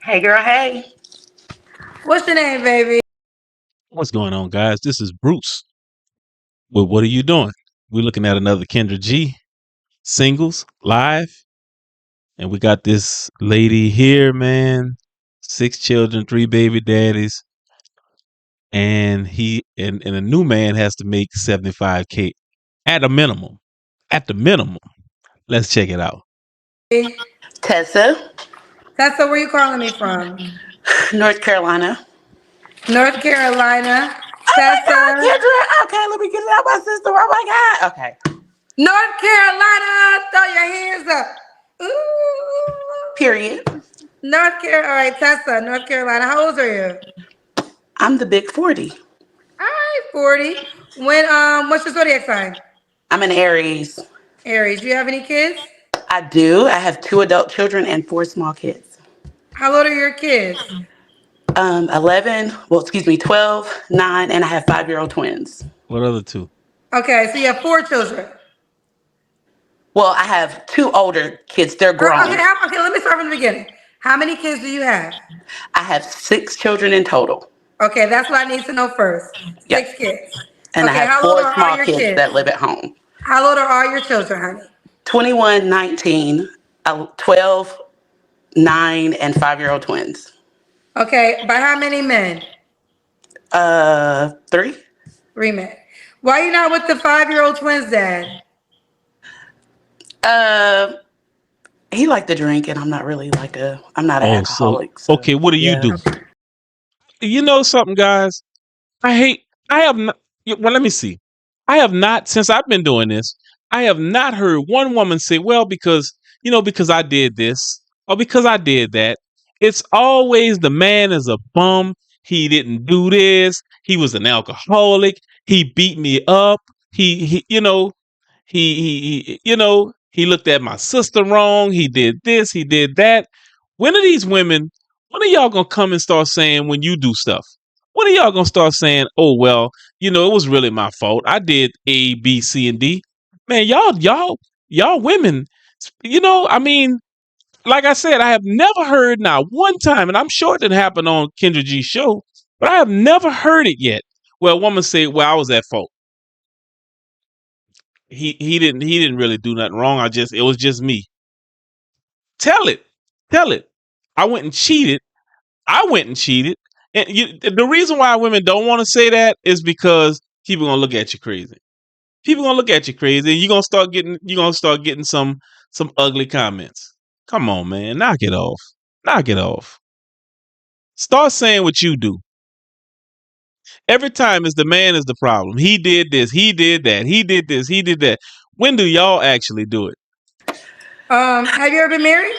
Hey, girl, hey. What's your name, baby? What's going on, guys? This is Bruce. Well, what are you doing? We're looking at another Kendra G singles live, and we got this lady here, man. 6 children, 3 baby daddies, and a new man has to make 75K at a minimum. At the minimum. Let's check it out. Tessa, Tessa, where you calling me from? North Carolina. North Carolina. Oh my God, Tessa, Kendra. Okay, let me get it out, my sister. Oh my God. Okay. North Carolina. Throw your hands up. Ooh. Period. North Carolina. All right, Tessa, North Carolina. How old are you? I'm the big 40. All right, 40. What's your zodiac sign? I'm an Aries. Aries. Do you have any kids? I do. I have 2 adult children and 4 small kids. How old are your kids? 11, well, excuse me, 12, 9, and I have 5-year-old twins. What other two? Okay, so you have 4 children. Well, I have 2 older kids. They're Okay, grown. okay, let me start from the beginning. How many kids do you have? I have 6 children in total. Okay, that's what I need to know first. Yep. 6 kids. And I Okay, have how old four are all small your kids kids? that live at home. How old are all your children, honey? 21, 19, 12, 9, and 5-year-old twins. Okay, by how many men? 3. 3 men. Why are you not with the 5-year-old twins, Dad? Uh, he liked to drink, and I'm not an Oh, so alcoholic. So okay, what do you yeah. do? You know something, guys? I hate. I have not. Well, let me see. I have not since I've been doing this. I have not heard one woman say, "Well, because I did this or because I did that." It's always the man is a bum. He didn't do this. He was an alcoholic. He beat me up. He he looked at my sister wrong. He did this. He did that. When are these women? When are y'all gonna come and start saying when you do stuff? When are y'all gonna start saying, "Oh well, it was really my fault. I did A, B, C, and D." Man, y'all women. I mean, like I said, I have never heard not one time, and I'm sure it didn't happen on Kendra G's show, but I have never heard it yet where a woman say, "Well, I was at fault. He didn't really do nothing wrong. It was just me." Tell it, tell it. I went and cheated. I went and cheated. And the reason why women don't want to say that is because people gonna look at you crazy. People gonna look at you crazy, and you're gonna start getting some ugly comments. Come on, man, knock it off. Knock it off. Start saying what you do. Every time it's the man is the problem. He did this. He did that. He did this. He did that. When do y'all actually do it? Have you ever been married?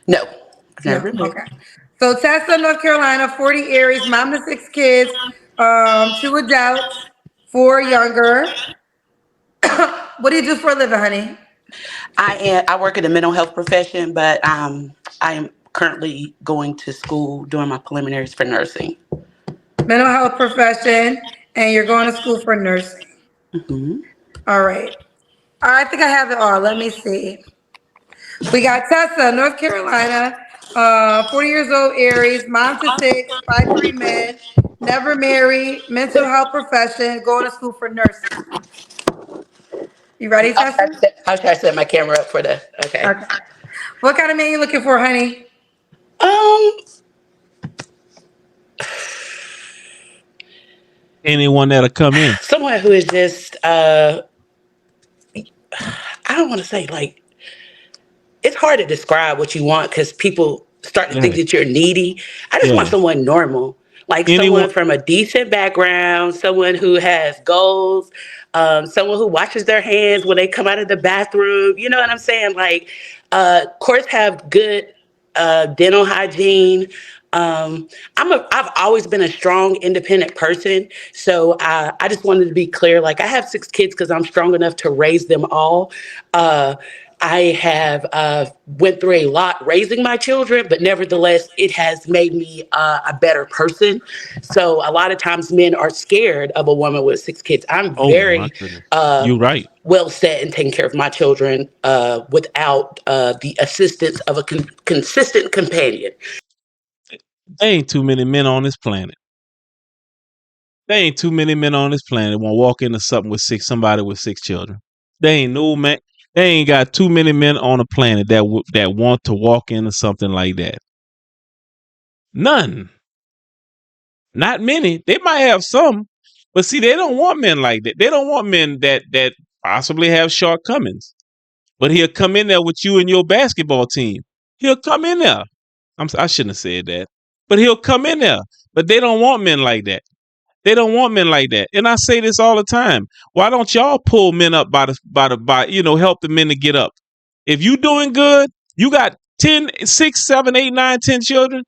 No, I've never No. been married. Okay. So Tessa, North Carolina, 40 Aries, mom to 6 kids, 2 adults, 4 younger. What do you do for a living, honey? I work in the mental health profession, but I am currently going to school doing my preliminaries for nursing. Mental health profession, and you're going to school for nursing. Hmm. All right. I think I have it all. Let me see. We got Tessa, North Carolina, 40 years old, Aries, mom to 6, 5 3 men, never married, mental health profession, going to school for nursing. You ready, Tessa? How should I set my camera up for the? Okay. Okay. What kind of man you looking for, honey? Um, Anyone that'll come in. someone who is just I don't want to say like it's hard to describe what you want because people start to think Yeah, that you're needy. I just want yeah. someone normal, like someone Anyone. from a decent background, someone who has goals, someone who washes their hands when they come out of the bathroom. You know what I'm saying? Like, of course, have good dental hygiene. I've always been a strong, independent person. So I just wanted to be clear. Like I have 6 kids because I'm strong enough to raise them all. Uh, I have went through a lot raising my children, but nevertheless, it has made me a better person. So a lot of times men are scared of a woman with 6 kids. I'm Oh my very goodness. uh, You're right. well set and taking care of my children without the assistance of a consistent companion. There ain't too many men on this planet. There ain't too many men on this planet want to walk into something with somebody with 6 children. There ain't no man. They ain't got too many men on the planet that want to walk into something like that. None. Not many. They might have some, but see, they don't want men like that. They don't want men that possibly have shortcomings. But he'll come in there with you and your basketball team. He'll come in there. I shouldn't have said that, but he'll come in there. But they don't want men like that. They don't want men like that. And I say this all the time. Why don't y'all pull men up by help the men to get up? If you doing good, you got 10, 6, 7, 8, 9, 10 children,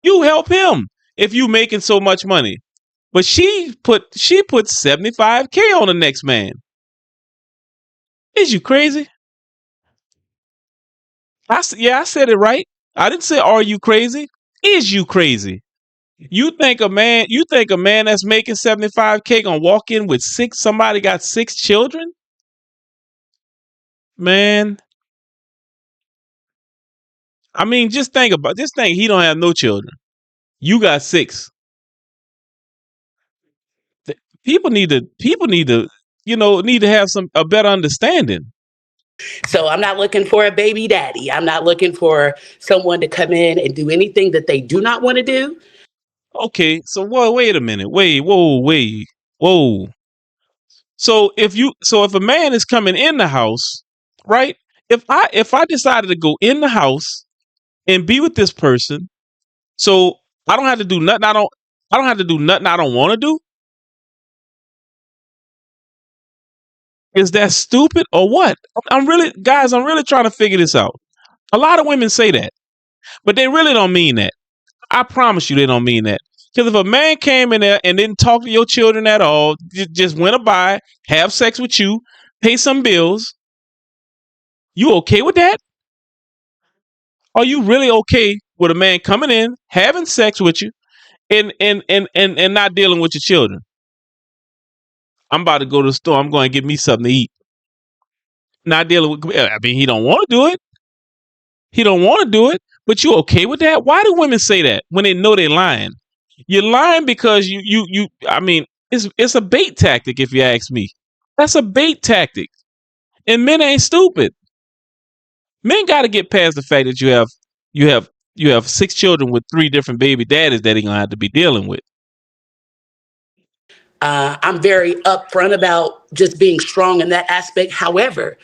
you help him if you making so much money. But she put 75K on the next man. Is you crazy? I said it right. I didn't say are you crazy? Is you crazy? You think a man that's making 75K gonna walk in with somebody got 6 children? Man, I mean, just think he don't have no children. You got 6. People need to need to have a better understanding. So I'm not looking for a baby daddy. I'm not looking for someone to come in and do anything that they do not want to do. Okay, so wait a minute. Whoa. So if a man is coming in the house, right? If I decided to go in the house and be with this person, so I don't have to do nothing I don't have to do nothing I don't want to do? Is that stupid or what? I'm really trying to figure this out. A lot of women say that, but they really don't mean that. I promise you they don't mean that. Because if a man came in there and didn't talk to your children at all, just went by, have sex with you, pay some bills, you okay with that? Are you really okay with a man coming in, having sex with you, and not dealing with your children? I'm about to go to the store. I'm going to get me something to eat. Not dealing with. I mean, he don't want to do it. He don't want to do it. But you okay with that? Why do women say that when they know they're lying? You're lying because you. I mean, it's a bait tactic. If you ask me, that's a bait tactic. And men ain't stupid. Men got to get past the fact that you have 6 children with 3 different baby daddies that he gonna have to be dealing with. I'm very upfront about just being strong in that aspect. However,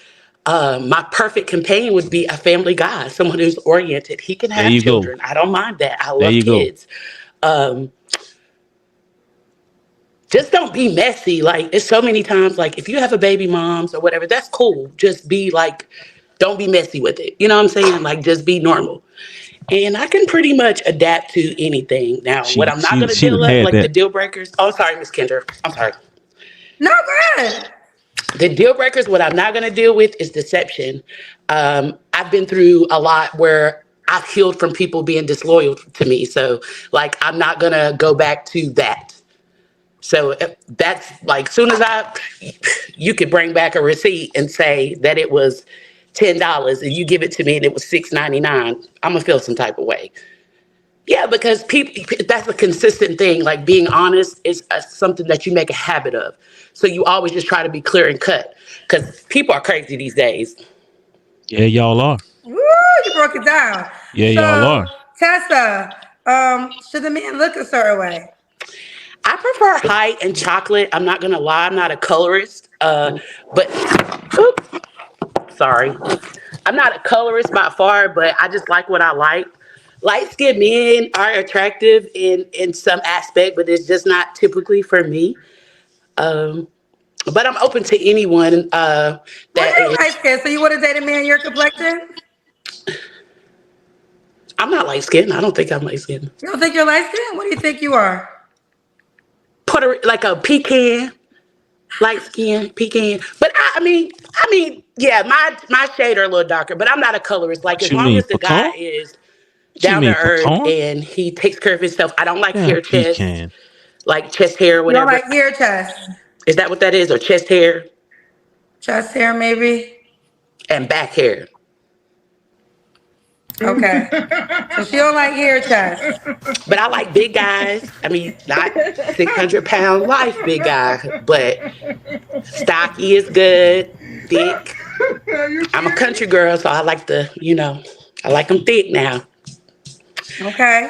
my perfect companion would be a family guy, someone who's oriented. He can There have you go. children. I don't mind that. I There love you go. kids. Um, just don't be messy. Like, it's so many times, like, if you have a baby moms or whatever, that's cool. Just be like, don't be messy with it. You know what I'm saying? Like, just be normal. And I can pretty much adapt to anything. Now, what I'm not going to She deal done with, had like the that. deal breakers. Oh, sorry, Miss Kendra. I'm sorry. No, go ahead. The deal breakers, what I'm not going to deal with is deception. I've been through a lot where I've healed from people being disloyal to me. So, like, I'm not going to go back to that. So that's like, soon as you could bring back a receipt and say that it was $10 and you give it to me and it was $6.99, I'm gonna feel some type of way. Yeah, because people, that's a consistent thing. Like, being honest is something that you make a habit of. So you always just try to be clear and cut, because people are crazy these days. Yeah, y'all are. Woo, you broke it down. Yeah, y'all are. Tessa, should the man look a certain way? I prefer height and chocolate. I'm not gonna lie, I'm not a colorist. But oop, sorry. I'm not a colorist by far, but I just like what I like. Light-skinned men are attractive in some aspect, but it's just not typically for me. Um, but I'm open to anyone Well, that you're is. light skinned, so you want to date a man your complexion? I'm not light-skinned. I don't think I'm light-skinned. You don't think you're light skinned? What do you think you are? Like a pecan, light skin, pecan. But I mean, Yeah, my shade are a little darker, but I'm not a colorist. Like What as you long mean, as the guy pecan? is What you down to mean, earth pecan? and he takes care of himself. I don't like Yeah, hair chest, pecan. like chest hair or You don't whatever. like hair chest? Is that what that is? Or chest hair Chest hair, maybe? and back hair? Okay. So she don't like hair chest. But I like big guys. I mean, not 600-pound life big guy, but stocky is good, thick. I'm a country girl, so I like I like them thick now. Okay.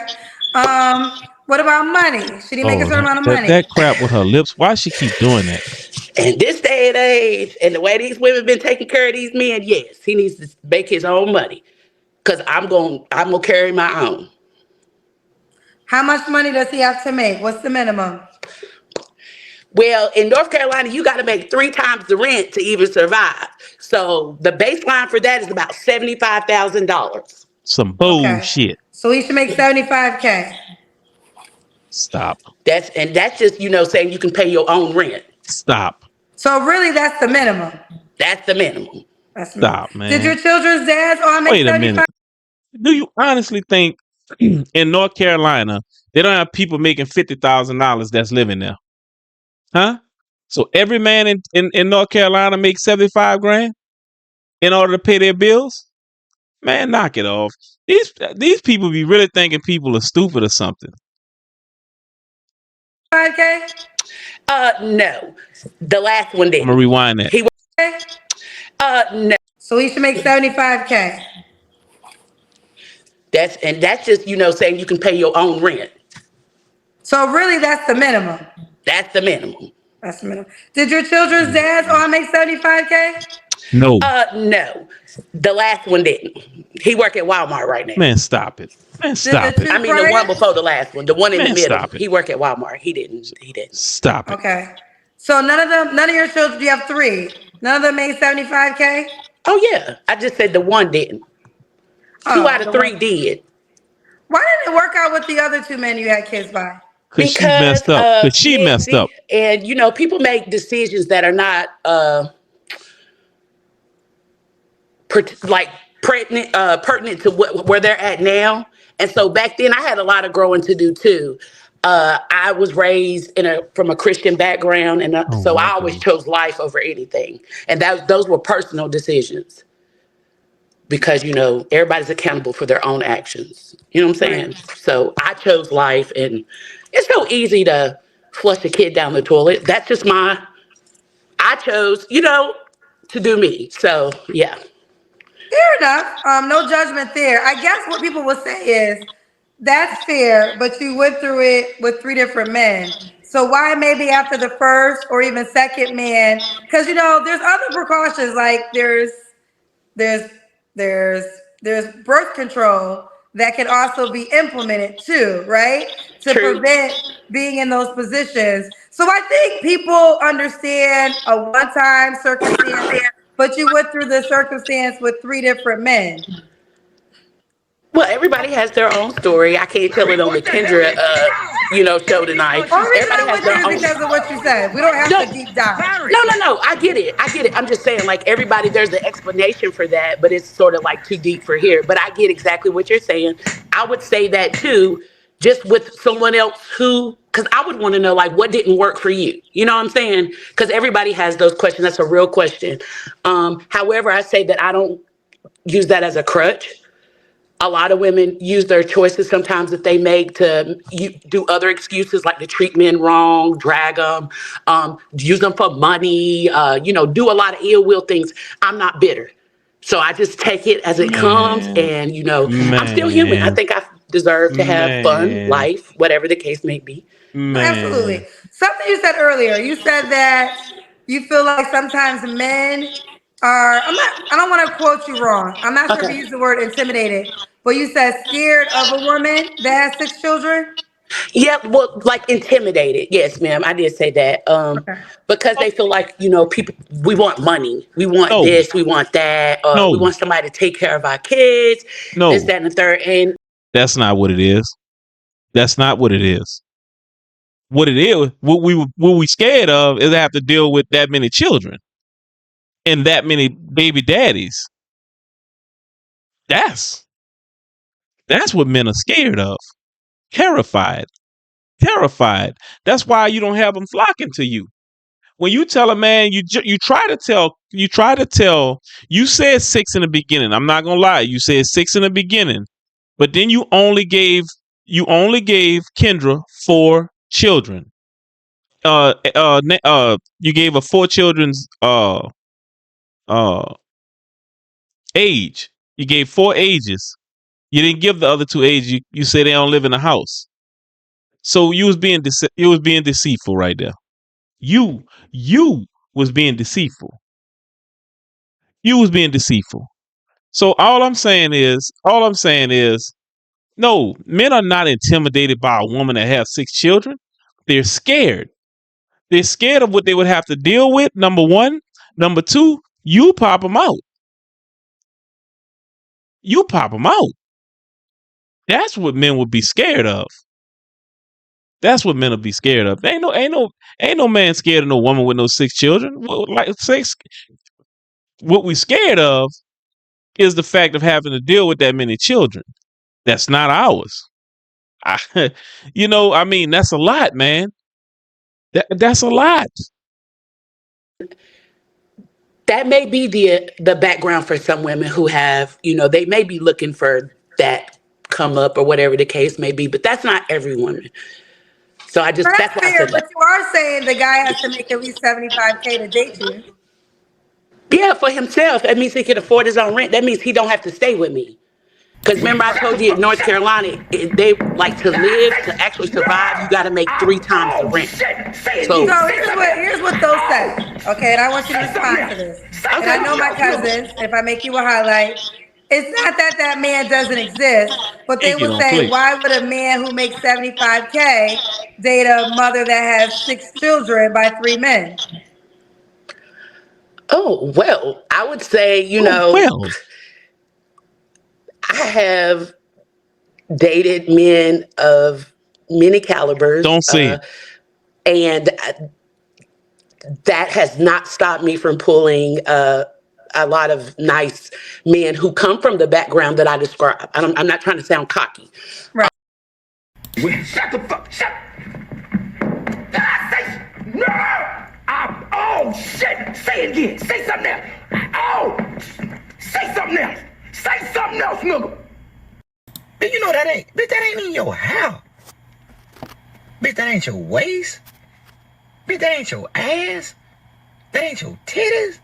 What about money? Should he make a Oh, certain amount of that money? that crap with her lips. Why she keep doing that? And this day and age, and the way these women been taking care of these men, yes, he needs to make his own money. Cause I'm gonna carry my own. How much money does he have to make? What's the minimum? Well, in North Carolina, you got to make 3 times the rent to even survive. So the baseline for that is about $75,000. Some Okay. bullshit. So he should make 75K. Stop. That's just saying you can pay your own rent. Stop. So really, that's the minimum. That's the minimum. That's the minimum. Stop, man. Did your children's dads all make Wait a 75? minute. Do you honestly think in North Carolina they don't have people making $50,000 that's living there? Huh? So every man in North Carolina makes 75 grand in order to pay their bills? Man, knock it off. These people be really thinking people are stupid or something. 5K? No. The last one I'm didn't. gonna rewind that. He no. So he should make 75K. That's just saying you can pay your own rent. So really, that's the minimum. That's the minimum. That's the minimum. Did your children's dads all make 75K? No. No. The last one didn't. He work at Walmart right now. Man, stop it. Man, stop the it. two- I mean the one before the last one, the one in Man, the middle. stop it. He work at Walmart. He didn't. Stop it. Okay. So none of your children, you have 3. None of them made 75K? Oh yeah. I just said the one didn't. 2 out of 3 did. Why didn't it work out with the other 2 men you had kids by? Cause she messed up. Cause she messed up. And people make decisions that are not pertinent to where they're at now. And so back then I had a lot of growing to do too. I was raised from a Christian background, and so I always chose life over anything. And those were personal decisions. Because, everybody's accountable for their own actions. You know what I'm saying? So I chose life, and it's so easy to flush a kid down the toilet. That's just I chose, to do me. So, yeah. Fair enough. No judgment there. I guess what people will say is, that's fair, but you went through it with 3 different men. So why maybe after the first or even second man? Because, there's other precautions, like there's birth control that can also be implemented too, right? To True. prevent being in those positions. So I think people understand a one-time circumstance, but you went through the circumstance with 3 different men. Well, everybody has their own story. I can't tell it on the Kendra, show tonight. Only reason Everybody I has went their there own. is because of what you said. We don't have to deep dive. No. I get it. I'm just saying, like, everybody, there's an explanation for that, but it's sort of like too deep for here. But I get exactly what you're saying. I would say that too, just with someone else because I would want to know, like, what didn't work for you? You know what I'm saying? Because everybody has those questions. That's a real question. However, I say that I don't use that as a crutch. A lot of women use their choices sometimes that they make to do other excuses, like to treat men wrong, drag them, use them for money, do a lot of ill will things. I'm not bitter. So I just take it as it comes, and, I'm still human. I think I deserve to have fun, life, whatever the case may be. Absolutely. Something you said earlier, you said that you feel like sometimes men are, I don't want to quote you wrong. I'm not sure if you used the word intimidated, but you said scared of a woman that has 6 children. Yeah, well, like intimidated. Yes, ma'am. I did say that. Because they feel like, people, we want money. We want this, we want that. We want somebody to take care of our kids. This, that, and the third. And that's not what it is. That's not what it is. What it is, what we scared of is to have to deal with that many children. and that many baby daddies. That's what men are scared of. Terrified. Terrified. That's why you don't have them flocking to you. When you tell a man, you try to tell, you said 6 in the beginning. I'm not gonna lie, you said 6 in the beginning, but then you only gave Kendra 4 children. You gave her 4 children's age. You gave 4 ages. You didn't give the other 2 ages. You said they don't live in the house. So you was being deceitful right there. You was being deceitful. You was being deceitful. So all I'm saying is, no, men are not intimidated by a woman that has 6 children. They're scared. They're scared of what they would have to deal with. Number one. Number two, you pop them out. You pop them out. That's what men would be scared of. That's what men will be scared of. Ain't no man scared of no woman with no 6 children. Like 6. What we scared of is the fact of having to deal with that many children. That's not ours. That's a lot, man. That's a lot. That may be the background for some women who have, they may be looking for that come up or whatever the case may be, but that's not every woman. So that's why I said but you are saying the guy has to make at least $75K to date you. Yeah, for himself. That means he can afford his own rent. That means he don't have to stay with me. Because remember I told you in North Carolina, they like to live, to actually survive, you got to make 3 times the rent. So here's what they'll say. Okay, and I want you to respond to this. Okay. And I know my cousins, if I make you a highlight, it's not that man doesn't exist, but they will say, why would a man who makes $75K date a mother that has 6 children by 3 men? Oh, well, I would say, I have dated men of many calibers. Don't say it. And that has not stopped me from pulling a lot of nice men who come from the background that I described. I'm not trying to sound cocky. Right. Shut the fuck. Shut. Did I say no? Oh shit! Say it again. Say something else. Oh, say something else. Say something else, nigga. You know that ain't in your house. Bitch, that ain't your waist. Bitch, that ain't your ass. That ain't your titties.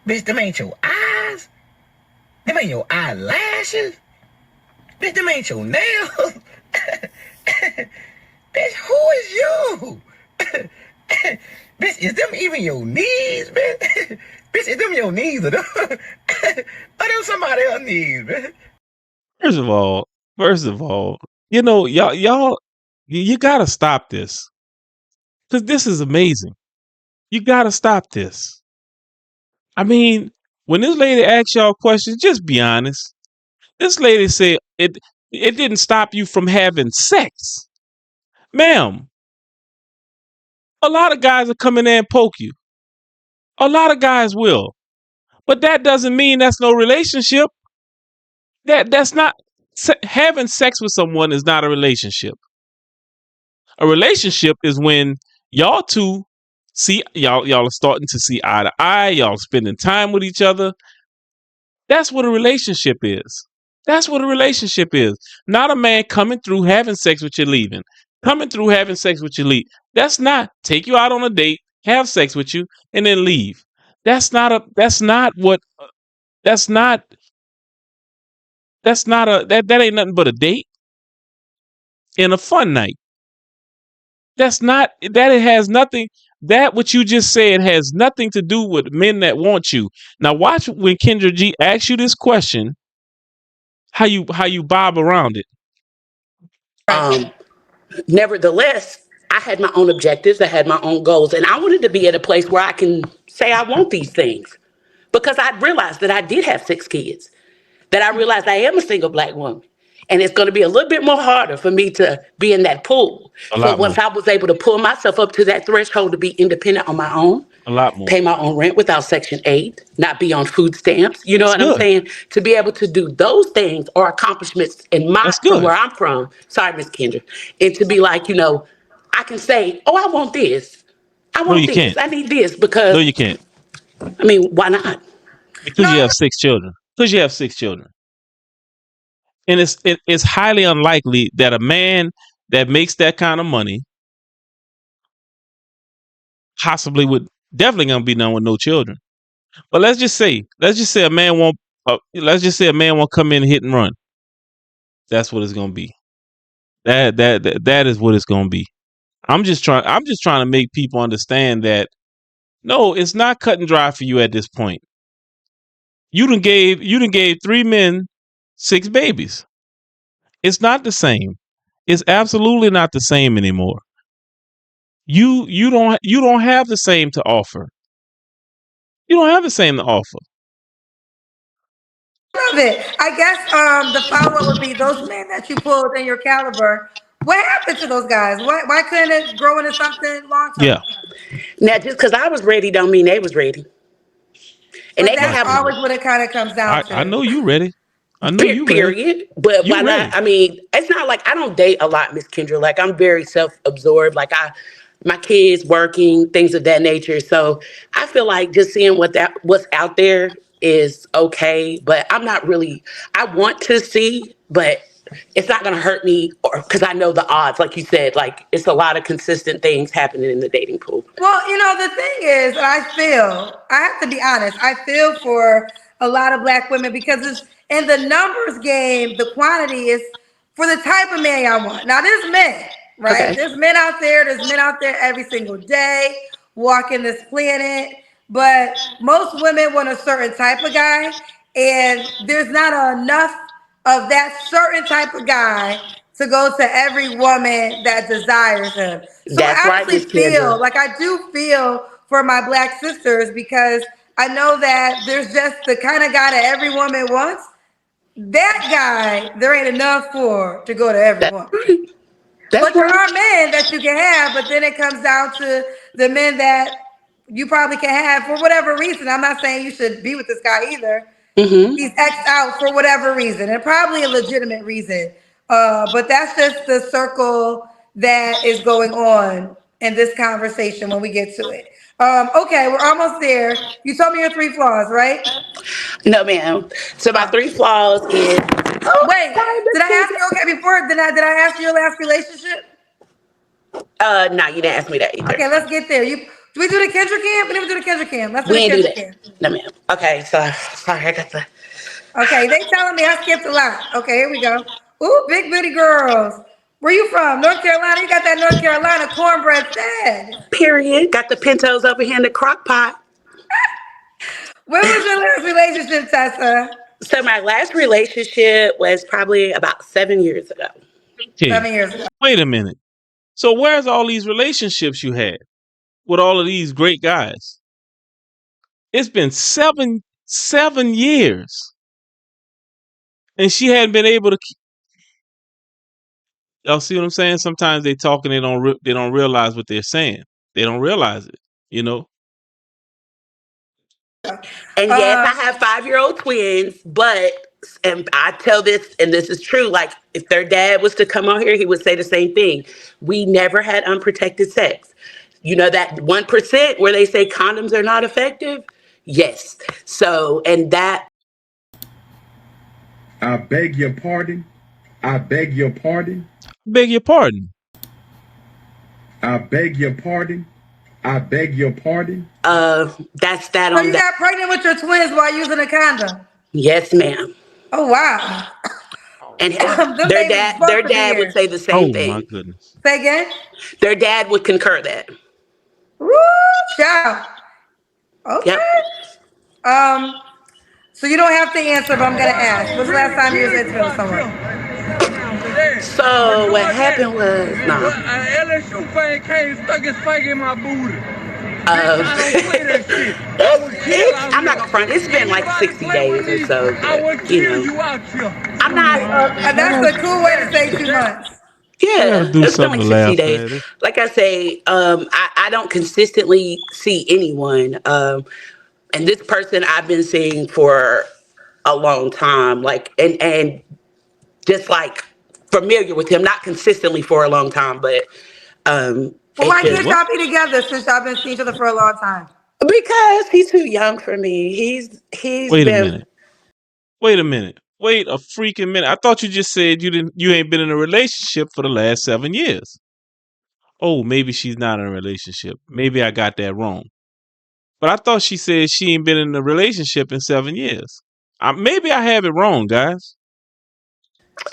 Bitch, them ain't your eyes. Them ain't your eyelashes. Bitch, them ain't your nails. Bitch, who is you? Bitch, is them even your knees, bitch? Bitch, is them your knees or them somebody else's knees, bitch? First of all, y'all, you gotta stop this. Because this is amazing. You gotta stop this. I mean, when this lady asks y'all questions, just be honest. This lady said it didn't stop you from having sex. Ma'am, a lot of guys will come in there and poke you. A lot of guys will. But that doesn't mean that's no relationship. That's not having sex with someone is not a relationship. A relationship is when y'all two y'all are starting to see eye to eye, y'all spending time with each other. That's what a relationship is. That's what a relationship is. Not a man coming through having sex with you leaving. Coming through having sex with you leave. That's not take you out on a date, have sex with you, and then leave. That ain't nothing but a date and a fun night. That what you just said has nothing to do with men that want you. Now watch when Kendra G asks you this question, how you bob around it. Nevertheless, I had my own objectives, I had my own goals, and I wanted to be at a place where I can say I want these things. Because I realized that I did have 6 kids, that I realized I am a single Black woman. And it's going to be a little bit more harder for me to be in that pool. So once I was able to pull myself up to that threshold to be independent on my own, A lot more. pay my own rent without Section 8, not be on food stamps. You know That's what I'm good. saying? To be able to do those things are accomplishments That's from good. where I'm from. Sorry, Miss Kendra. And to be like, I can say, oh, I want this. I No, want you this. can't. I need this No, because, you can't. I mean, why not? Because you No, have 6 children. Because you have 6 children. And it's highly unlikely that a man that makes that kind of money possibly would definitely gonna be done with no children. But let's just say a man won't. Let's just say a man won't come in and hit and run. That's what it's gonna be. That is what it's gonna be. I'm just trying to make people understand that no, it's not cut and dry for you at this point. You done gave 3 men 6 babies. It's not the same. It's absolutely not the same anymore. You don't have the same to offer. You don't have the same to offer. love it. I guess the follow up would be those men that you pulled in your caliber. What happened to those guys? Why couldn't it grow into something long term? Yeah. Now, just because I was ready don't mean they was ready. And But they can that's have always what it kind of comes down to. I know you ready. I know you ready. period. But You why ready. not? I mean, it's not like I don't date a lot, Miss Kendra. Like I'm very self-absorbed. Like my kids working, things of that nature. So I feel like just seeing what's out there is okay. But I'm not really. I want to see, but it's not going to hurt me, or because I know the odds. Like you said, like it's a lot of consistent things happening in the dating pool. Well, the thing is, I have to be honest, I feel for a lot of black women because it's in the numbers game, the quantity is for the type of man y'all want. Now, there's men, right? Okay. There's men out there every single day walking this planet, but most women want a certain type of guy, and there's not enough of that certain type of guy to go to every woman that desires him. So That's I right, actually Miss Kendra. I do feel for my black sisters because I know that there's just the kind of guy that every woman wants. That guy, there ain't enough for to go to every woman. That's But there right. are men that you can have, but then it comes down to the men that you probably can have for whatever reason. I'm not saying you should be with this guy either. Mm-hmm. He's X'd out for whatever reason, and probably a legitimate reason. But that's just the circle that is going on in this conversation when we get to it. Okay, we're almost there. You told me your 3 flaws, right? No, ma'am. So my 3 flaws is. Oh, Wait, sorry, Miss did I ask Kendra. you okay before? Did I ask you your last relationship? No, you didn't ask me that either. Okay, let's get there. Do we do the Kendra Cam? We never do the Kendra Cam. Let's do We the ain't do Kendra that. Cam. No, ma'am. Okay, so sorry, I got the. Okay, they telling me I skipped a lot. Okay, here we go. Ooh, big booty girls. Where you from? North Carolina? You got that North Carolina cornbread fed. Period. Got the Pintos over here in the crock pot. When was your last relationship, Tessa? So my last relationship was probably about 7 years ago. Okay. 7 years ago. Wait a minute. So where's all these relationships you had with all of these great guys? It's been seven years, and she hadn't been able to. Y'all see what I'm saying? Sometimes they talk and they don't realize what they're saying. They don't realize it. And yes, I have 5-year-old twins, but and I tell this, and this is true. Like if their dad was to come on here, he would say the same thing. We never had unprotected sex. You know that 1% where they say condoms are not effective? Yes. So, and that. I beg your pardon. I beg your pardon. Beg your pardon. I beg your pardon. I beg your pardon. That's that So on you that. got pregnant with your twins while using a condom? Yes, ma'am. Oh wow. And Them their babies dad, supposed their to be dad would here. say the same Oh my thing. goodness. Say again. Their dad would concur that. Woo, child. Okay. Yep. So you don't have to answer, but I'm gonna ask. When's the last time you was intimate with someone? So what happened was, LSU fan came stuck his finger in my booty. I'm not gonna front. It's been like 60 days or so. I would But, kill you out here. I'm not. That's a cool way to say 2 months. I gotta Yeah, do it's been something like to 60 laugh days. at it. Like I say, I don't consistently see anyone. And this person I've been seeing for a long time, like and just like familiar with him, not consistently for a long time, but Well, it's why Wait, can't just what? y'all be together since y'all been seeing each other for a long time? because he's too young for me. He's Wait a been. minute. Wait a minute. Wait a freaking minute. I thought you just said you ain't been in a relationship for the last 7 years. Oh, maybe she's not in a relationship. Maybe I got that wrong. But I thought she said she ain't been in a relationship in 7 years. Maybe I have it wrong, guys.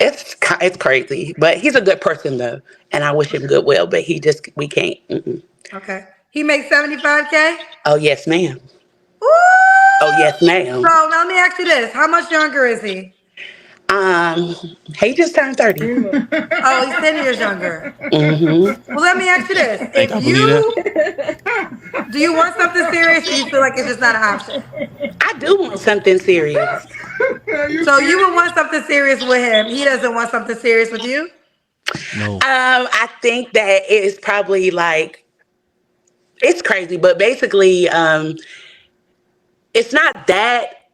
It's crazy, but he's a good person though, and I wish him good well. But we can't. Mm-mm. Okay. He makes 75K? Oh yes, ma'am. Oh Ooh! yes, ma'am. So now let me ask you this. How much younger is he? Um, he just turned 30. Oh, he's 10 years younger. Mm-hmm. Well, let me ask you this. I think I believe that. Do you want something serious or you feel like it's just not an option? I do want something serious. So you would want something serious with him. He doesn't want something serious with you? No. I think that it's probably like it's crazy, but basically, it's not that,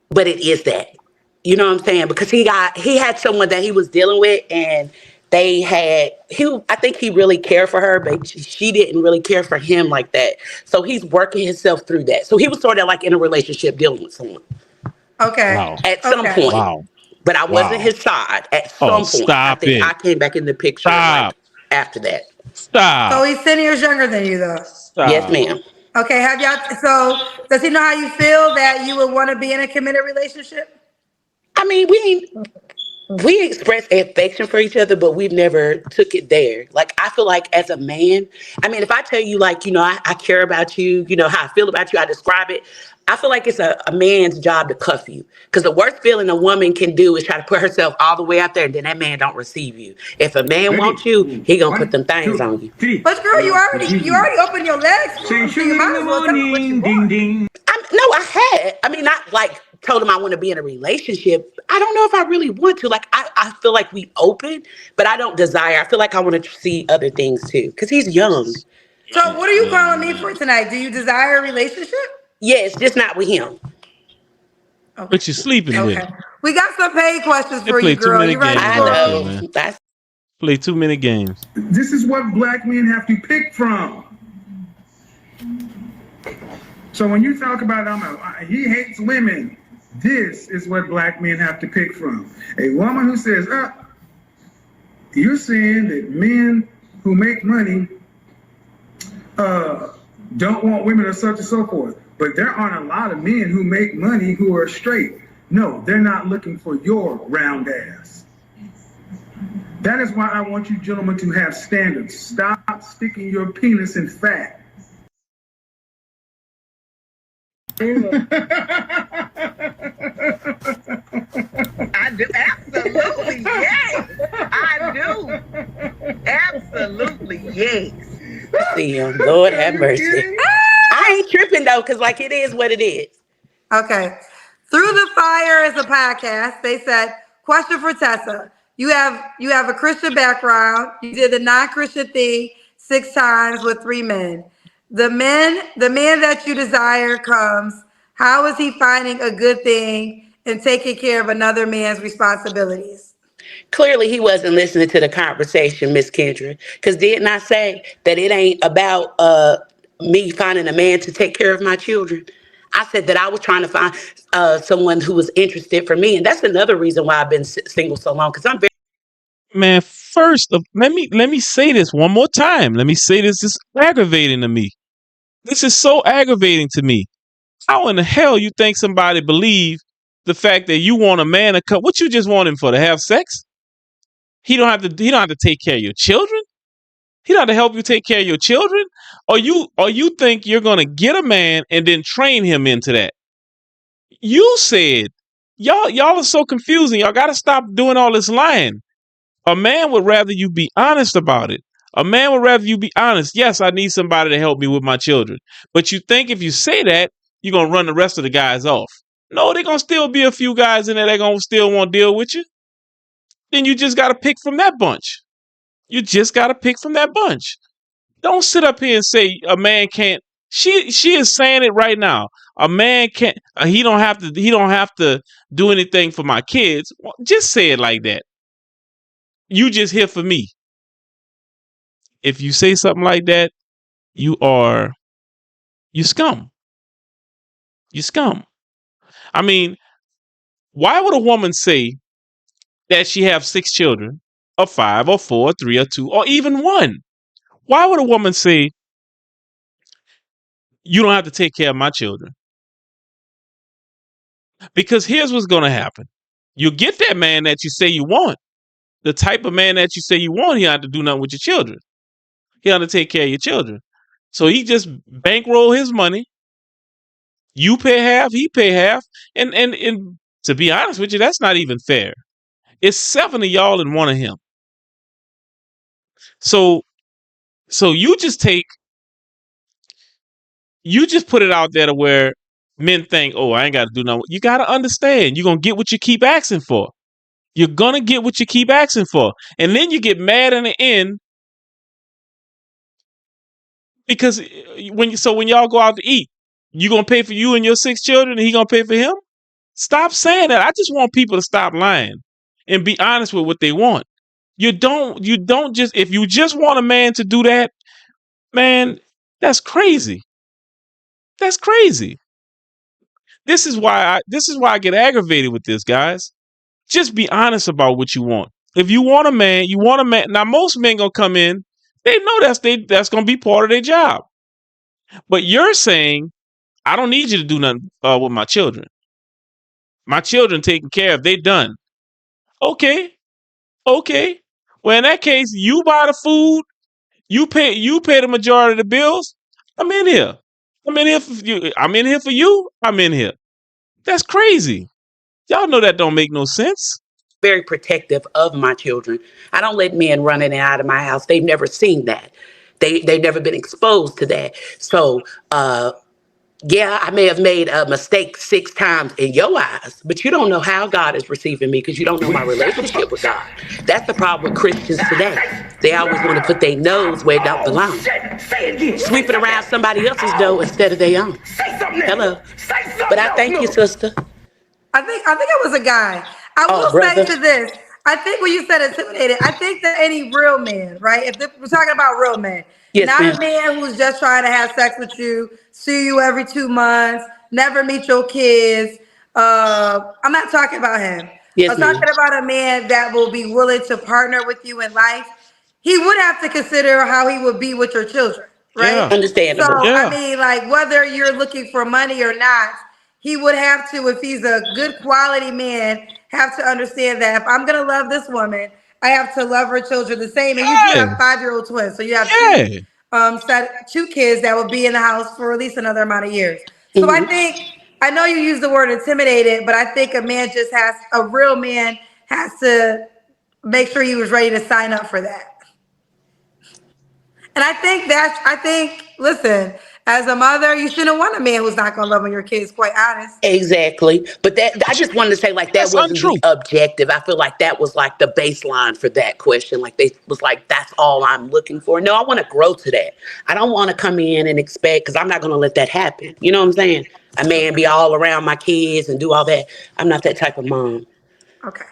but it is that. You know what I'm saying? Because he had someone that he was dealing with, and I think he really cared for her, but she didn't really care for him like that. So he's working himself through that. So he was sort of like in a relationship dealing with someone Okay. Wow. at some Okay. point. Wow. But I wasn't Wow. his side at Oh, some point. I stop think it. I came back in the picture like Stop. after that. So Stop. he's 10 years younger than you, though. Yes, Stop. ma'am. Okay. So does he know how you feel that you would want to be in a committed relationship? I mean, we express affection for each other, but we've never took it there. Like I feel like as a man, I mean, if I tell you like, I care about you, how I feel about you, I describe it. I feel like it's a man's job to cuff you. Because the worst feeling a woman can do is try to put herself all the way out there and then that man don't receive you. If a man wants you, he gonna put them things on you. But girl, you already opened your legs for him, so you might as well tell him what you want. I mean, not like told him I want to be in a relationship. I don't know if I really want to. Like, I feel like we open, but I don't desire. I feel like I want to see other things too, because he's young. So what are you calling me for tonight? Do you desire a relationship? Yes, just not with him. Okay. But you're sleeping with Okay. him. We got some paid questions They for play you, too girl. many You ready games I for out there, them? know. man. That's Play too many games. This is what black men have to pick from. So when you talk about he hates women, this is what black men have to pick from. A woman who says, you're saying that men who make money don't want women or such and so forth. But there aren't a lot of men who make money who are straight. No, they're not looking for your round ass. That is why I want you gentlemen to have standards. Stop sticking your penis in fat. I do. Absolutely, yes. I do. Absolutely, yes. see him. Lord have mercy. I ain't tripping though, because like it is what it is. Okay. Through the Fire is a podcast. They said, question for Tessa. You have a Christian background. You did the non-Christian thing 6 times with 3 men. The man that you desire comes. How is he finding a good thing and taking care of another man's responsibilities? Clearly, he wasn't listening to the conversation, Miss Kendra. Because didn't I say that it ain't about me finding a man to take care of my children? I said that I was trying to find someone who was interested for me, and that's another reason why I've been single so long. Because I'm very Man, first, let me say this one more time. Let me say this. This is aggravating to me. This is so aggravating to me. How in the hell you think somebody believe the fact that you want a man to come? What you just want him for, to have sex? He don't have to take care of your children. He don't have to help you take care of your children. Or you think you're gonna get a man and then train him into that? You said y'all are so confusing. Y'all gotta stop doing all this lying. A man would rather you be honest about it. A man would rather you be honest. Yes, I need somebody to help me with my children. But you think if you say that, you're going to run the rest of the guys off. No, they're going to still be a few guys in there that going to still want to deal with you. Then you just got to pick from that bunch. You just got to pick from that bunch. Don't sit up here and say a man can't. She is saying it right now. A man can't. He don't have to. He don't have to do anything for my kids. Well, just say it like that. You just here for me. If you say something like that, you scum. You scum. I mean, why would a woman say that she have 6 children, or 5, or 4, or 3, or 2, or even 1? Why would a woman say you don't have to take care of my children? Because here's what's going to happen. You get that man that you say you want. The type of man that you say you want, he don't have to do nothing with your children. He have to take care of your children. So he just bankroll his money. You pay half, he pay half. And to be honest with you, that's not even fair. It's 7 of y'all and 1 of him. So you just put it out there to where men think, oh, I ain't got to do nothing. You got to understand, you're going to get what you keep asking for. You're going to get what you keep asking for. And then you get mad in the end because when y'all go out to eat, you going to pay for you and your 6 children and he going to pay for him? Stop saying that. I just want people to stop lying and be honest with what they want. You don't just, if you just want a man to do that, man, that's crazy. That's crazy. This is why I get aggravated with this, guys. Just be honest about what you want. If you want a man, you want a man. Now, most men gonna come in. They know that's gonna be part of their job. But you're saying, I don't need you to do nothing with my children. My children taken care of. They done. Okay. Well, in that case, you buy the food. You pay the majority of the bills. I'm in here. I'm in here for you. I'm in here for you. I'm in here. That's crazy. Y'all know that don't make no sense. Very protective of my children. I don't let men run in and out of my house. They've never seen that. They've never been exposed to that. So, yeah, I may have made a mistake 6 times in your eyes, but you don't know how God is receiving me because you don't know my relationship with God. That's the problem with Christians today. They always want to put their nose where it don't belong. Sweeping around somebody else's door instead of their own. Hello. But I thank you, sister. I think it was a guy. I will say to this. I think when you said intimidated, I think that any real man, right? If we're talking about real men, yes, not ma'am. A man who's just trying to have sex with you, see you every 2 months, never meet your kids. I'm not talking about him. Yes, I'm talking about a man that will be willing to partner with you in life. He would have to consider how he would be with your children, right? Yeah. Understandable. So, Yeah. I mean, like, whether you're looking for money or not, he would have to, if he's a good quality man, have to understand that if I'm going to love this woman, I have to love her children the same. And you do have 5-year-old twins. So you have two kids that will be in the house for at least another amount of years. So I know you use the word intimidated, but I think a real man has to make sure he was ready to sign up for that. And I think, listen, as a mother, you shouldn't want a man who's not going to love on your kids, quite honest. Exactly. But I just wanted to say, like, that wasn't untrue. the objective. I feel like that was like the baseline for that question. Like, they was like, that's all I'm looking for. No, I want to grow to that. I don't want to come in and expect, because I'm not going to let that happen. You know what I'm saying? A man be all around my kids and do all that. I'm not that type of mom. Okay.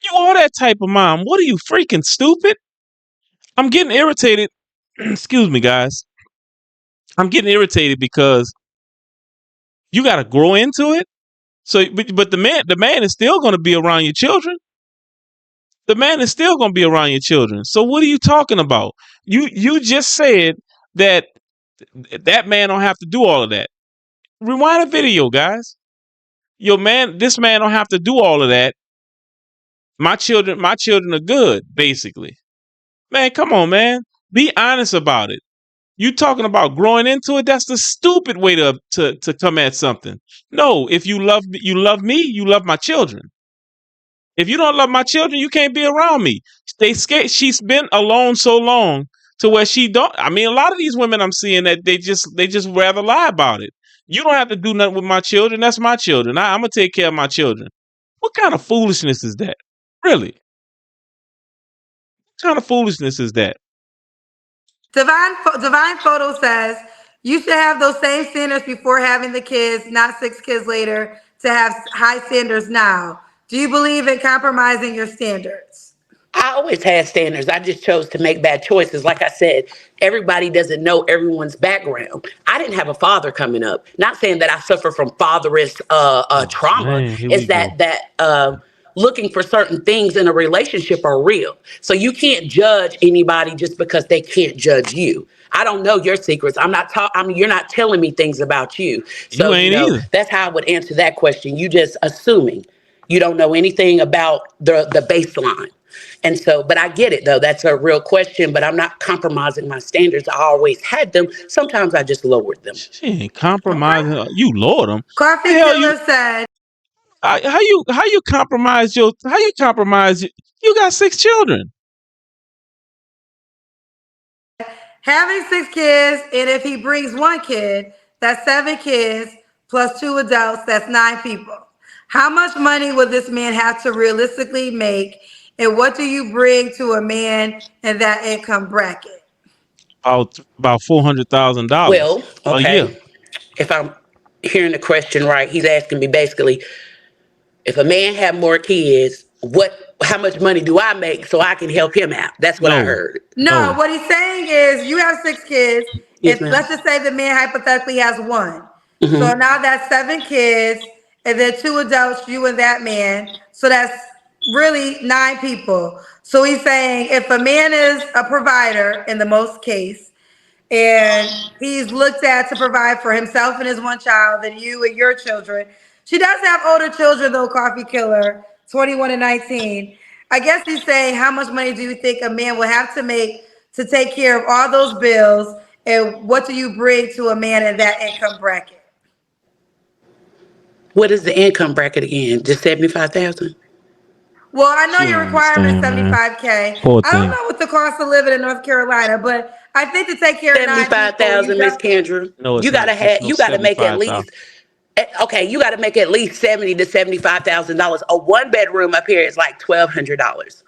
You are that type of mom. What are you, freaking stupid? I'm getting irritated. Excuse me, guys. I'm getting irritated because you got to grow into it. So, but the man is still going to be around your children. The man is still going to be around your children. So what are you talking about? You just said that man don't have to do all of that. Rewind the video, guys. This man don't have to do all of that. My children are good, basically. Man, come on, man. Be honest about it. You talking about growing into it? That's the stupid way to come at something. No, if you love me, you love my children. If you don't love my children, you can't be around me. She's been alone so long to where she don't. I mean, a lot of these women I'm seeing that they just rather lie about it. You don't have to do nothing with my children. That's my children. I'm gonna take care of my children. What kind of foolishness is that? Really? What kind of foolishness is that? Divine Photo says you should have those same standards before having the kids, not 6 kids later to have high standards now. Do you believe in compromising your standards? I always had standards. I just chose to make bad choices. Like I said, everybody doesn't know everyone's background. I didn't have a father coming up. Not saying that I suffer from fatherist trauma. Man, here It's we go. that looking for certain things in a relationship are real. So you can't judge anybody just because they can't judge you. I don't know your secrets. You're not telling me things about you. So You ain't either. that's how I would answer that question. You just assuming. You don't know anything about the baseline. And so, but I get it though. That's a real question, but I'm not compromising my standards. I always had them. Sometimes I just lowered them. She ain't compromising. You lowered them. Coffee The hell Killer said, How you compromise you got 6 children. having 6 kids, and if he brings 1 kid, that's 7 kids plus 2 adults, that's 9 people. How much money would this man have to realistically make, and what do you bring to a man in that income bracket? About $400,000. Well, a year. okay. If I'm hearing the question right, he's asking me basically, if a man have more kids, how much money do I make so I can help him out? That's what I No. heard. No, No. what he's saying is you have 6 kids. Yes, If ma'am. let's just say the man hypothetically has 1. Mhm. So now that's 7 kids, and then 2 adults, you and that man. So that's really 9 people. So he's saying if a man is a provider in the most case, and he's looked at to provide for himself and his 1 child, and you and your children. She does have older children though, Coffee Killer, 21 and 19. I guess he's saying, how much money do you think a man will have to make to take care of all those bills, and what do you bring to a man in that income bracket? What is the income bracket again? Just 75,000? Well, I know She your don't requirement is understand, man. 75K. Poor I don't thing. know what the cost of living in North Carolina, but I think to take care of 9 people, 75,000, Miss Kendra. No, it's You gotta not. It's have. no You gotta make at 75,000. least. Okay, you gotta make at least $70,000 to $75,000. A 1-bedroom up here is like $1,200.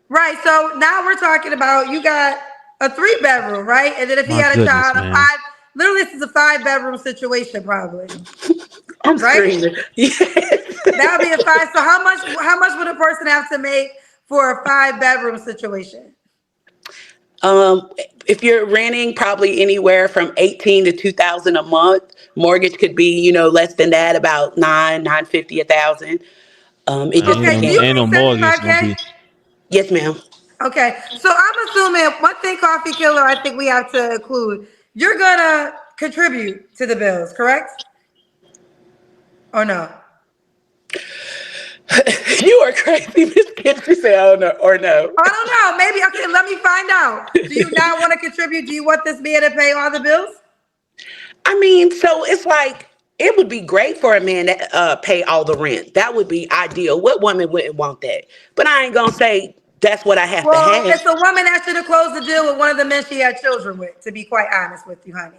Right. So now we're talking about you got a 3-bedroom, right? And then if he My had a goodness, child, a man. 5. Literally, this is a 5-bedroom situation, probably. I'm Right? screaming. Yes. That would be a 5. So how much would a person have to make for a 5-bedroom situation? If you're renting, probably anywhere from 18 to 2,000 a month. Mortgage could be, less than that, about 950, 1,000. It just Okay. Do you Ain't no make mortgage gonna 75K? be. Yes, ma'am. Okay. So I'm assuming one thing, Coffee Killer, I think we have to include. You're gonna contribute to the bills, correct? Or no? You are crazy, Miss Kendra. Say, oh no, or no. I don't know. Maybe okay. Let me find out. Do you not want to contribute? Do you want this man to pay all the bills? I mean, so it's like it would be great for a man to pay all the rent. That would be ideal. What woman wouldn't want that? But I ain't gonna say that's what I have Well, to have. it's a woman that should have closed the deal with one of the men she had children with, to be quite honest with you, honey.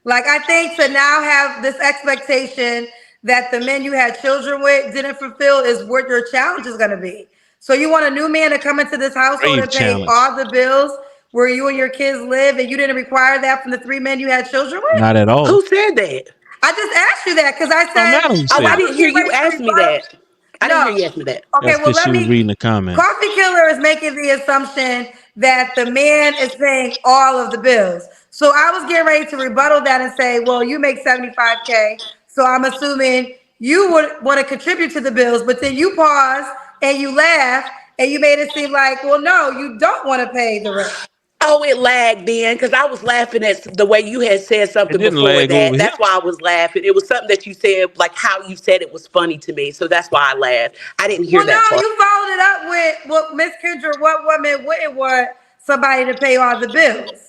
Like, I think to now have this expectation that the men you had children with didn't fulfill is what your challenge is going to be. So you want a new man to come into this household Grave and pay challenge. all the bills where you and your kids live, and you didn't require that from the 3 men you had children with? Not at all. Who said that? I just asked you that because I said, Madam Oh, said I it. didn't hear you ask me that. I didn't hear you ask me that. Okay, That's well, because she was reading the comments. Coffee Killer is making the assumption that the man is paying all of the bills. So I was getting ready to rebuttal that and say, well, you make 75K. So I'm assuming you would want to contribute to the bills, but then you pause and you laugh and you made it seem like, well, no, you don't want to pay the rent. Oh, it lagged then because I was laughing at the way you had said something It didn't before lag that. over That's here. why I was laughing. It was something that you said, like how you said it was funny to me. So that's why I laughed. I didn't hear Well, that no, part. you followed it up with, well, Miss Kendra, what woman wouldn't want somebody to pay all the bills?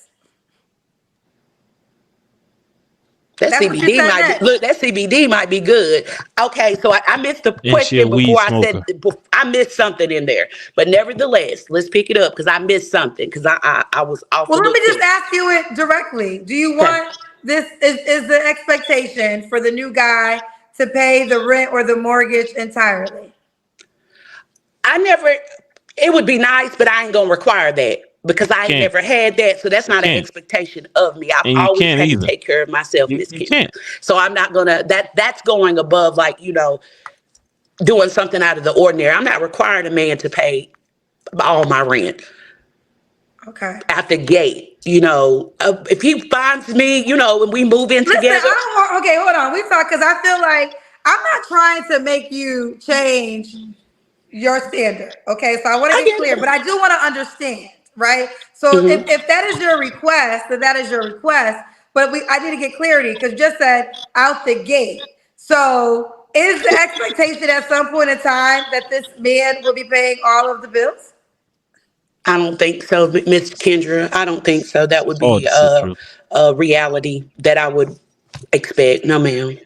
That That's what you CBD said might next. be, look. That CBD might be good. Okay, so I missed the she a question weed before I smoker. said I missed something in there. But nevertheless, let's pick it up because I missed something because I was off Well, a let little me just bit. ask you it directly. Do you Okay. want this is the expectation for the new guy to pay the rent or the mortgage entirely? I never. It would be nice, but I ain't gonna require that because I ain't Can't. never had that. So that's not an Can't. expectation of me. I've And you always can't had to either. take care of myself, You Miss you Kendra. can't. So I'm not gonna that's going above like, doing something out of the ordinary. I'm not requiring a man to pay all my rent Okay. at the gate. If he finds me, and we move in Listen, together. okay, hold on. We talk because I feel like I'm not trying to make you change your standard. Okay, so I want to I be get clear, it. but I do want to understand, right? So Mhm. if that is your request, then that is your request. But I need to get clarity because you just said out the gate. So is the expectation at some point in time that this man will be paying all of the bills? I don't think so, Miss Kendra. I don't think so. That would Oh, be this is true. a reality that I would expect. No, ma'am.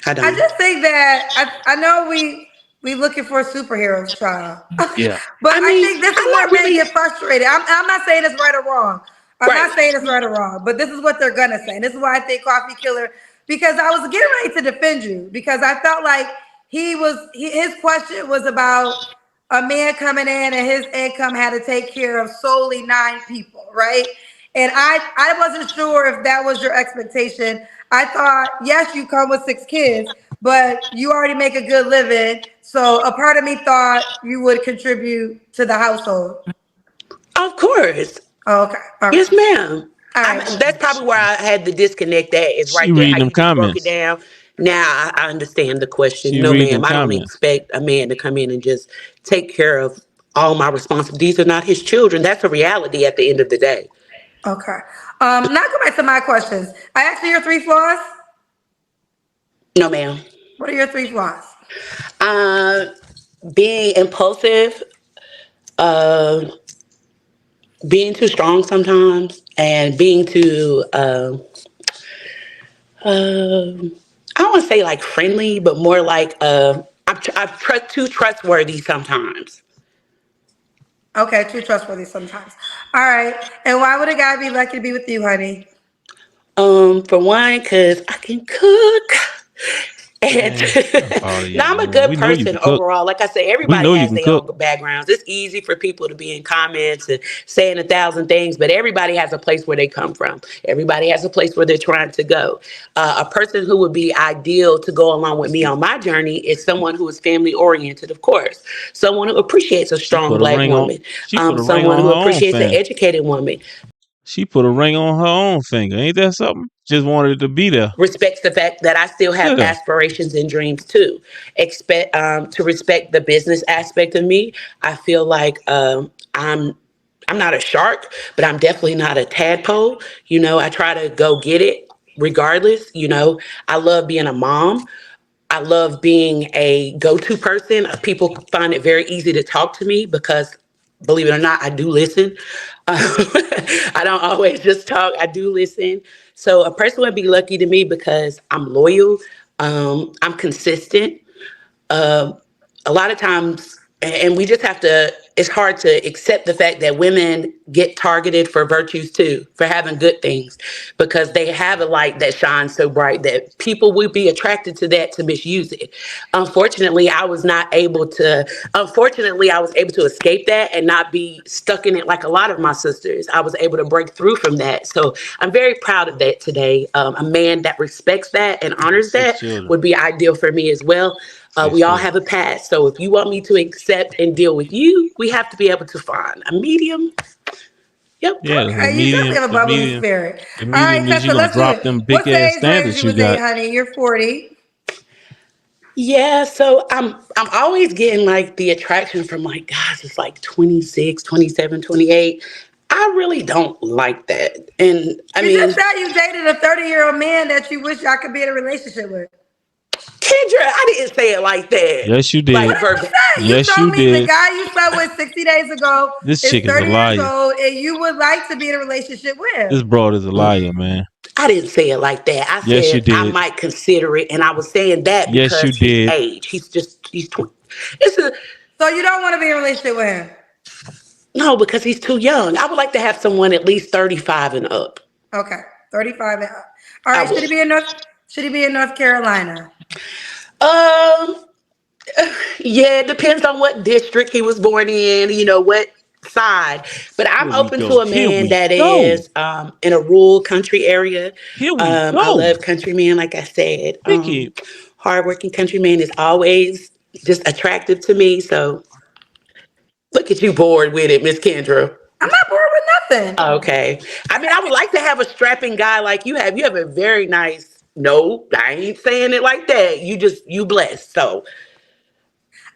I I don't. just think that I know we looking for superheroes, child. Yeah. But I I mean, think this is I'm where not men really get frustrated. I'm not saying it's right or wrong. I'm right. not saying it's right or wrong, but this is what they're gonna say. And this is why I think Coffee Killer, because I was getting ready to defend you because I felt like his question was about a man coming in and his income had to take care of solely 9 people, right? And I wasn't sure if that was your expectation. I thought, yes, you come with 6 kids, but you already make a good living. So a part of me thought you would contribute to the household. Of course. Oh, okay. All right. Yes, ma'am. All right. That's probably where I had the disconnect at is She right there, reading how them you just broke it comments. down. Now I understand the question. She No, reading them ma'am, I don't comments. expect a man to come in and just take care of all my responsibilities. These are not his children. That's a reality at the end of the day. Okay. Now go back to my questions. I asked you your 3 flaws. No, ma'am. What are your 3 flaws? Uh, being impulsive, uh, being too strong sometimes, and being too I don't want to say like friendly, but more like too trustworthy sometimes. Okay, too trustworthy sometimes. All right. And why would a guy be lucky to be with you, honey? For one, cause I can cook. And Man, I'm proud of you, now I'm a man. good We know you person can cook. overall. Like I say, We everybody know you has can their cook. own backgrounds. It's easy for people to be in comments and saying 1,000 things, but everybody has a place where they come from. Everybody has a place where they're trying to go. A person who would be ideal to go along with me on my journey is someone who is family oriented, of course. Someone who appreciates a She strong put a Black ring on. woman. She put a ring Someone on who her own appreciates an finger. educated woman. She put a ring on her own finger. Ain't that something? Just wanted it to be there. Respects the fact that I still have Look at her. aspirations and dreams too. Expect to respect the business aspect of me. I feel like I'm not a shark, but I'm definitely not a tadpole. I try to go get it regardless. I love being a mom. I love being a go-to person. People find it very easy to talk to me because, believe it or not, I do listen. I don't always just talk. I do listen. So a person would be lucky to me because I'm loyal. I'm consistent. A lot of times, and we just have to, it's hard to accept the fact that women get targeted for virtues too, for having good things, because they have a light that shines so bright that people would be attracted to that to misuse it. Unfortunately, I was able to escape that and not be stuck in it like a lot of my sisters. I was able to break through from that. So I'm very proud of that today. A man that respects that and honors 6 that children. would be ideal for me as well. 6 We all children. have a past. So if you want me to accept and deal with you, we have to be able to find a medium. Yep. Yeah, Okay, you definitely have a bubbly spirit. the All right, medium means Tessa, you gonna let's do drop it. them What's big the ass age range standards you you would date, got. honey? You're 40. Yeah, so I'm always getting like the attraction from like guys it's like 26, 27, 28. I really don't like that. And I You just mean, said you dated a 30-year-old man that you wish I could be in a relationship with. Kendra, I didn't say it like that. Yes, you Like What did. did you verbatim. say? You Yes, told you me the did. guy you slept with 60 days ago This is chick is a 30 years liar. old and you would like to be in a relationship with This him. broad is a liar, man. I didn't say it like that. I Yes, you said I did. might consider it, and I was saying that Yes, you because his did. age. He's 20. It's a So you don't want to be in a relationship with him? no, because he's too young. I would like to have someone at least 35 and up. Okay, 35 and up. All I right, would. should he be in North Carolina? Um, Yeah, it depends on what district he was born in, you know, what side. But I'm Here we open go. to a Here man we that go. is in a rural country area. Here we I go. love country men, like I said. Vicky, Hardworking country man is always just attractive to me. So look at you bored with it, Miss Kendra. I'm not bored with nothing. Okay. I mean, I would like to have a strapping guy like you have. You have a very nice, no, I ain't saying it like that. You blessed. So,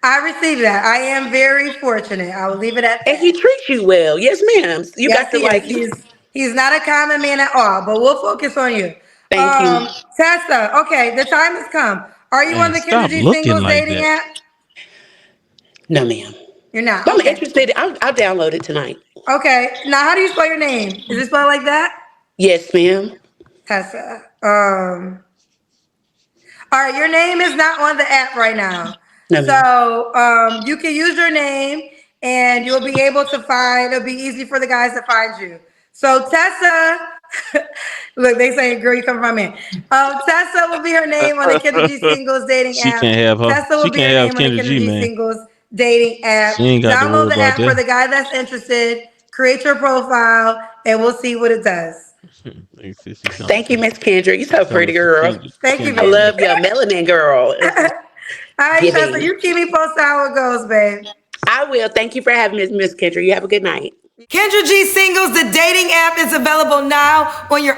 I received that. I am very fortunate. I will leave it at and he that. treats you well. Yes, ma'am. You Yes, got to he like, is. He's not a common man at all, but we'll focus on you. thank you. Tessa, okay, the time has come. Are you on man, the Kendra stop G looking Singles like dating that. app? No, ma'am. You're not. But I'm Okay. interested. I'll download it tonight. Okay. Now, how do you spell your name? Is it spelled like that? Yes, ma'am. Tessa. All right, your name is not on the app right now. No, ma'am. So you can use your name and you'll be able to find, it'll be easy for the guys to find you. So Tessa, look, they say, girl, you come from me. Tessa will be her name on the Kendra G Singles dating She app. can't have her. Tessa will She be her can't have name on the Kendra Kendra G, G man. Singles dating app. She ain't got to worry Download the about app for that. the guy that's interested, create your profile, and we'll see what it does. Thank you, Miss Kendra. You so pretty, girl. Thank you, I baby. love your melanin, girl. It's All right, giving. Tessa, you keep me posted how it goes, babe. I will. Thank you for having me, Miss Kendra. You have a good night. Kendra G Singles, the dating app is available now on your